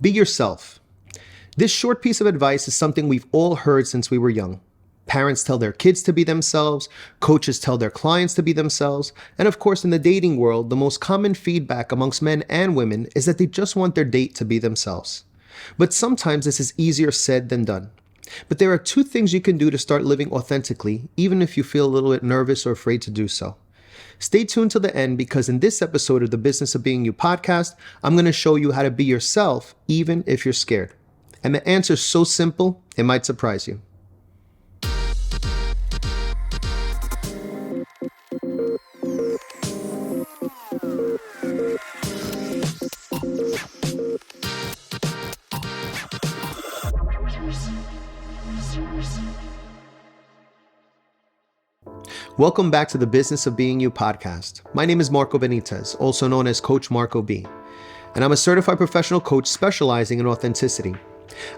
Be yourself. This short piece of advice is something we've all heard since we were young. Parents tell their kids to be themselves, coaches tell their clients to be themselves, and of course in the dating world, the most common feedback amongst men and women is that they just want their date to be themselves. But sometimes this is easier said than done. But there are two things you can do to start living authentically, even if you feel a little bit nervous or afraid to do so. Stay tuned to the end because in this episode of the Business of Being You podcast, I'm going to show you how to be yourself even if you're scared. And the answer is so simple, it might surprise you. Welcome back to the Business of Being You podcast. My name is Marco Benitez, also known as Coach Marco B, and I'm a certified professional coach specializing in authenticity.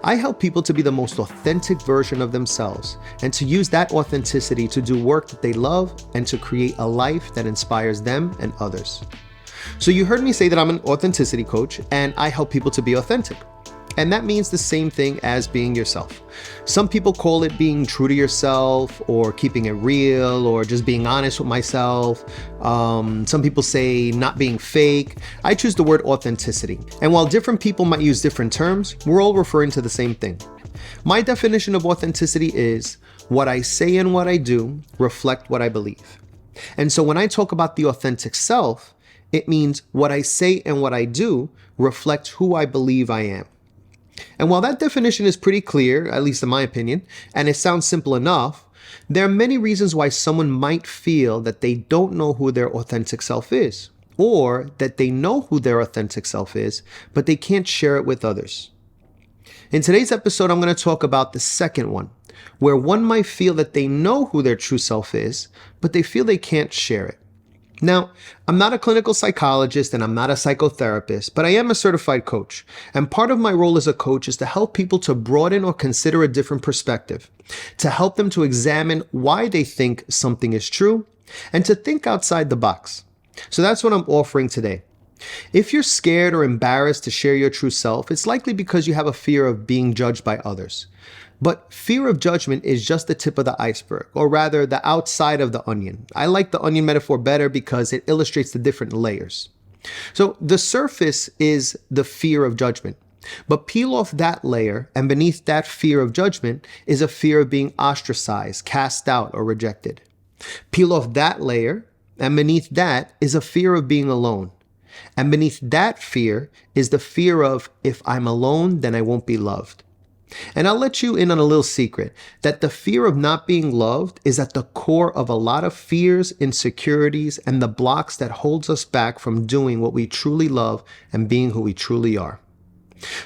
I help people to be the most authentic version of themselves and to use that authenticity to do work that they love and to create a life that inspires them and others. So you heard me say that I'm an authenticity coach and I help people to be authentic. And that means the same thing as being yourself. Some people call it being true to yourself or keeping it real or just being honest with myself. Some people say not being fake. I choose the word authenticity. And while different people might use different terms, we're all referring to the same thing. My definition of authenticity is what I say and what I do reflect what I believe. And so when I talk about the authentic self, it means what I say and what I do reflect who I believe I am. And while that definition is pretty clear, at least in my opinion, and it sounds simple enough, there are many reasons why someone might feel that they don't know who their authentic self is, or that they know who their authentic self is, but they can't share it with others. In today's episode, I'm going to talk about the second one, where one might feel that they know who their true self is, but they feel they can't share it. Now, I'm not a clinical psychologist and I'm not a psychotherapist, but I am a certified coach. And part of my role as a coach is to help people to broaden or consider a different perspective, to help them to examine why they think something is true, and to think outside the box. So that's what I'm offering today. If you're scared or embarrassed to share your true self, it's likely because you have a fear of being judged by others. But fear of judgment is just the tip of the iceberg, or rather the outside of the onion. I like the onion metaphor better because it illustrates the different layers. So the surface is the fear of judgment, but peel off that layer and beneath that fear of judgment is a fear of being ostracized, cast out, or rejected. Peel off that layer and beneath that is a fear of being alone. And beneath that fear is the fear of if I'm alone, then I won't be loved. And I'll let you in on a little secret that the fear of not being loved is at the core of a lot of fears, insecurities, and the blocks that holds us back from doing what we truly love and being who we truly are.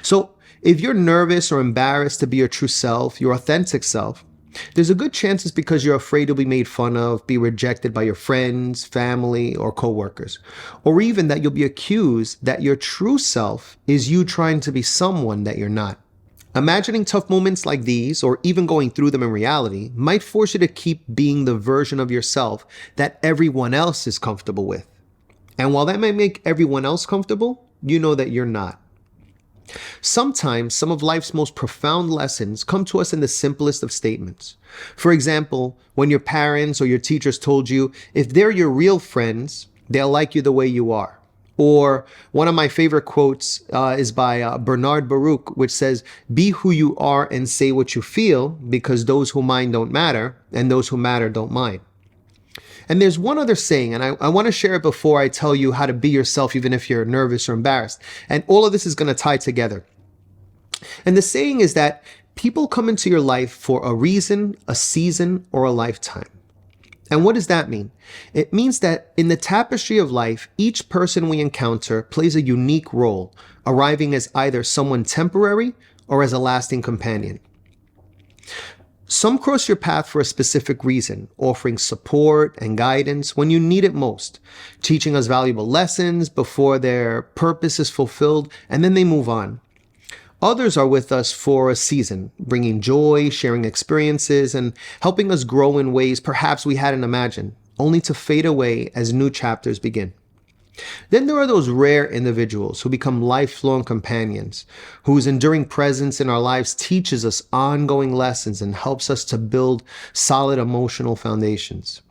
So if you're nervous or embarrassed to be your true self, your authentic self, there's a good chance it's because you're afraid you'll be made fun of, be rejected by your friends, family, or coworkers, or even that you'll be accused that your true self is you trying to be someone that you're not. Imagining tough moments like these, or even going through them in reality, might force you to keep being the version of yourself that everyone else is comfortable with. And while that may make everyone else comfortable, you know that you're not. Sometimes some of life's most profound lessons come to us in the simplest of statements. For example, when your parents or your teachers told you, if they're your real friends, they'll like you the way you are. Or one of my favorite quotes is by Bernard Baruch, which says, be who you are and say what you feel, because those who mind don't matter, and those who matter don't mind. And there's one other saying, and I want to share it before I tell you how to be yourself, even if you're nervous or embarrassed. And all of this is going to tie together. And the saying is that people come into your life for a reason, a season, or a lifetime. And what does that mean? It means that in the tapestry of life, each person we encounter plays a unique role, arriving as either someone temporary or as a lasting companion. Some cross your path for a specific reason, offering support and guidance when you need it most, teaching us valuable lessons before their purpose is fulfilled, and then they move on. Others are with us for a season, bringing joy, sharing experiences, and helping us grow in ways perhaps we hadn't imagined, only to fade away as new chapters begin. Then there are those rare individuals who become lifelong companions, whose enduring presence in our lives teaches us ongoing lessons and helps us to build solid emotional foundations.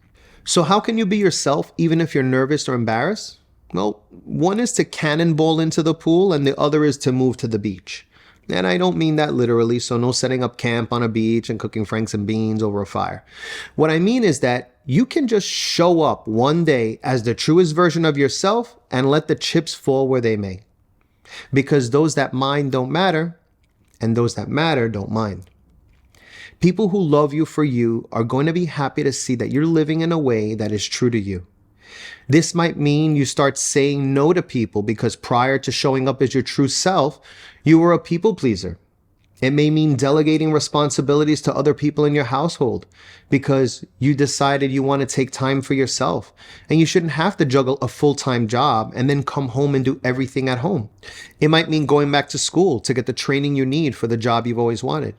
So how can you be yourself even if you're nervous or embarrassed? Well, one is to cannonball into the pool and the other is to move to the beach. And I don't mean that literally, so no setting up camp on a beach and cooking franks and beans over a fire. What I mean is that you can just show up one day as the truest version of yourself and let the chips fall where they may. Because those that mind don't matter, and those that matter don't mind. People who love you for you are going to be happy to see that you're living in a way that is true to you. This might mean you start saying no to people because prior to showing up as your true self, you were a people pleaser. It may mean delegating responsibilities to other people in your household because you decided you want to take time for yourself and you shouldn't have to juggle a full-time job and then come home and do everything at home. It might mean going back to school to get the training you need for the job you've always wanted.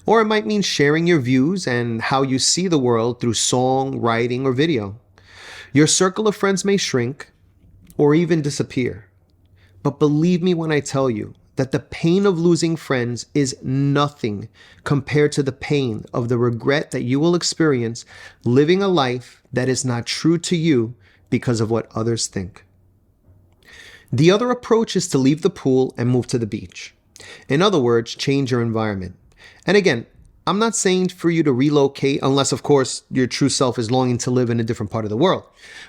Or it might mean sharing your views and how you see the world through song, writing, or video. Your circle of friends may shrink or even disappear. But believe me when I tell you that the pain of losing friends is nothing compared to the pain of the regret that you will experience living a life that is not true to you because of what others think. The other approach is to leave the pool and move to the beach. In other words, change your environment. And again, I'm not saying for you to relocate unless, of course, your true self is longing to live in a different part of the world.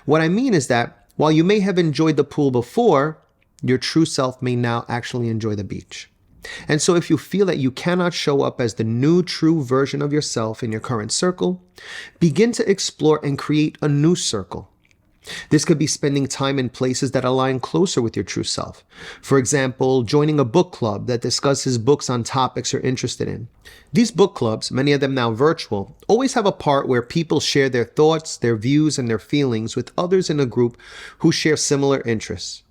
What I mean is that while you may have enjoyed the pool before, your true self may now actually enjoy the beach. And so if you feel that you cannot show up as the new true version of yourself in your current circle, begin to explore and create a new circle. This could be spending time in places that align closer with your true self. For example, joining a book club that discusses books on topics you're interested in. These book clubs, many of them now virtual, always have a part where people share their thoughts, their views, and their feelings with others in a group who share similar interests.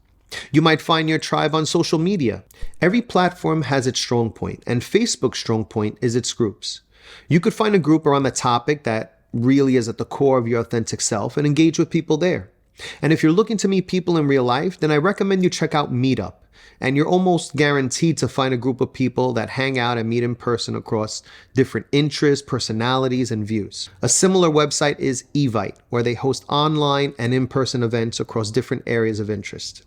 You might find your tribe on social media. Every platform has its strong point, and Facebook's strong point is its groups. You could find a group around the topic that really is at the core of your authentic self and engage with people there. And if you're looking to meet people in real life, then I recommend you check out Meetup. And you're almost guaranteed to find a group of people that hang out and meet in person across different interests, personalities, and views. A similar website is Evite, where they host online and in-person events across different areas of interest.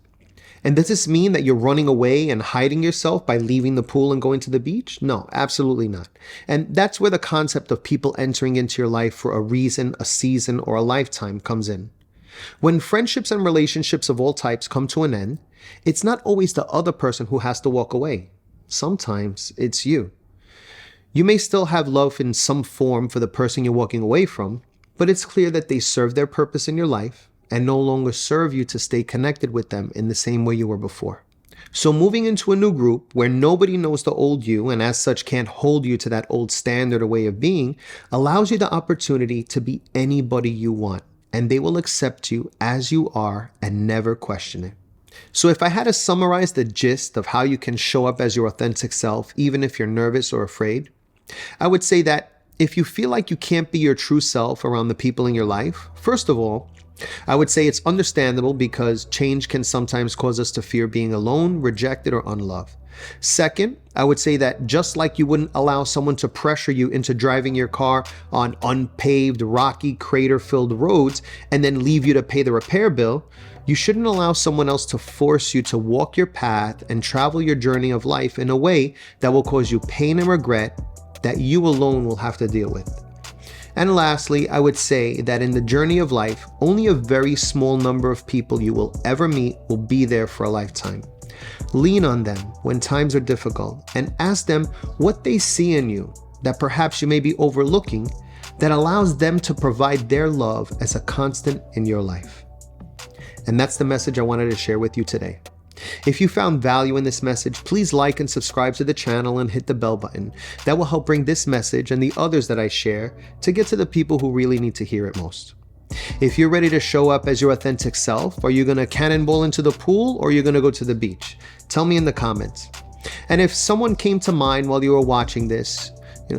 And does this mean that you're running away and hiding yourself by leaving the pool and going to the beach? No, absolutely not. And that's where the concept of people entering into your life for a reason, a season, or a lifetime comes in. When friendships and relationships of all types come to an end, it's not always the other person who has to walk away. Sometimes it's you. You may still have love in some form for the person you're walking away from, but it's clear that they serve their purpose in your life and no longer serve you to stay connected with them in the same way you were before. So moving into a new group where nobody knows the old you and as such can't hold you to that old standard or way of being allows you the opportunity to be anybody you want, and they will accept you as you are and never question it. So if I had to summarize the gist of how you can show up as your authentic self, even if you're nervous or afraid, I would say that if you feel like you can't be your true self around the people in your life, first of all, I would say it's understandable because change can sometimes cause us to fear being alone, rejected, or unloved. Second, I would say that just like you wouldn't allow someone to pressure you into driving your car on unpaved, rocky, crater-filled roads and then leave you to pay the repair bill, you shouldn't allow someone else to force you to walk your path and travel your journey of life in a way that will cause you pain and regret that you alone will have to deal with. And lastly, I would say that in the journey of life, only a very small number of people you will ever meet will be there for a lifetime. Lean on them when times are difficult and ask them what they see in you that perhaps you may be overlooking that allows them to provide their love as a constant in your life. And that's the message I wanted to share with you today. If you found value in this message, please like and subscribe to the channel and hit the bell button. That will help bring this message and the others that I share to get to the people who really need to hear it most. If you're ready to show up as your authentic self, are you going to cannonball into the pool or are you going to go to the beach? Tell me in the comments. And if someone came to mind while you were watching this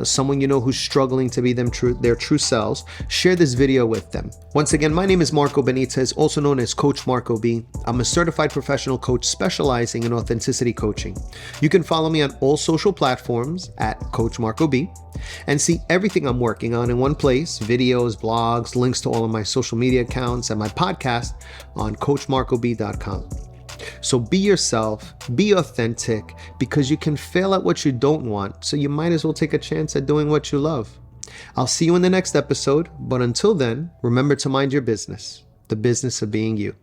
someone who's struggling to be their true selves, share this video with them. Once again, my name is Marco Benitez, also known as Coach Marco B. I'm a certified professional coach specializing in authenticity coaching. You can follow me on all social platforms at Coach Marco B and see everything I'm working on in one place: videos, blogs, links to all of my social media accounts, and my podcast on coachmarcob.com. So be yourself, be authentic, because you can fail at what you don't want, so you might as well take a chance at doing what you love. I'll see you in the next episode, but until then, remember to mind your business, the business of being you.